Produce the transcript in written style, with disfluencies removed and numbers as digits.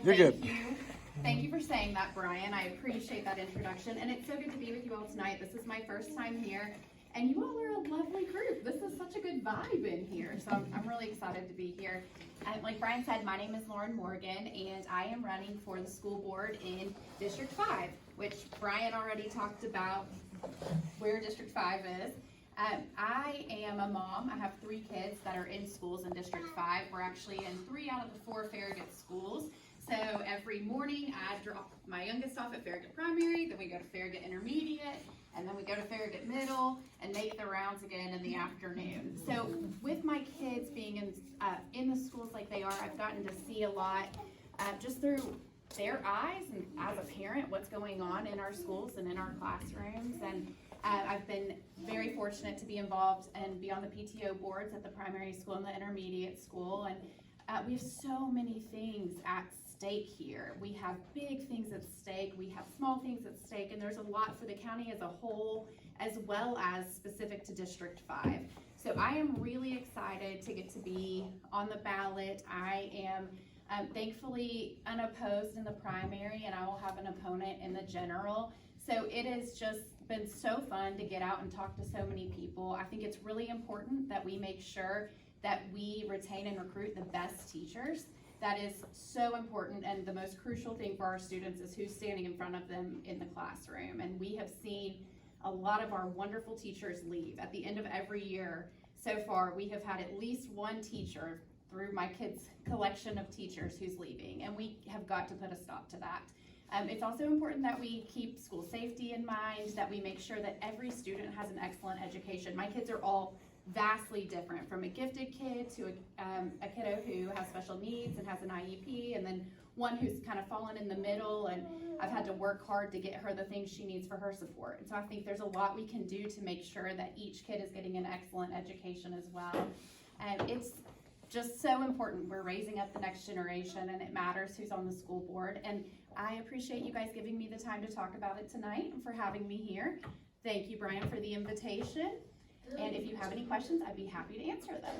You're good. Thank you for saying that, Brian. I appreciate that introduction, and it's so good to be with you all tonight. This is my first time here, and you all are a lovely group. This is such a good vibe in here, so I'm really excited to be here. And like Brian said, my name is Lauren Morgan, and I am running for the school board in District 5, which Brian already talked about where District 5 is. I am a mom. I have 3 kids that are in schools in District 5. We're actually in 3 out of the 4 Farragut schools. So every morning I drop my youngest off at Farragut Primary, then we go to Farragut Intermediate, and then we go to Farragut Middle and make the rounds again in the afternoon. So with my kids being in the schools like they are, I've gotten to see a lot just through their eyes and as a parent what's going on in our schools and in our classrooms. And I've been very fortunate to be involved and be on the PTO boards at the primary school and the intermediate school. And we have so many things at stake here. We have big things at stake, we have small things at stake, and there's a lot for the county as a whole, as well as specific to District 5. So I am really excited to get to be on the ballot. I am thankfully unopposed in the primary, and I will have an opponent in the general. So it has just been so fun to get out and talk to so many people. I think it's really important that we make sure that we retain and recruit the best teachers. That is so important, and the most crucial thing for our students is who's standing in front of them in the classroom. And we have seen a lot of our wonderful teachers leave. At the end of every year so far, we have had at least one teacher through my kids' collection of teachers who's leaving, and we have got to put a stop to that. It's also important that we keep school safety in mind, that we make sure that every student has an excellent education. My kids are all vastly different, from a gifted kid to a kiddo who has special needs and has an IEP, and then one who's kind of fallen in the middle, and I've had to work hard to get her the things she needs for her support. And so I think there's a lot we can do to make sure that each kid is getting an excellent education as well. And it's just so important. We're raising up the next generation, and it matters who's on the school board. And I appreciate you guys giving me the time to talk about it tonight and for having me here. Thank you, Brian, for the invitation. And if you have any questions, I'd be happy to answer them.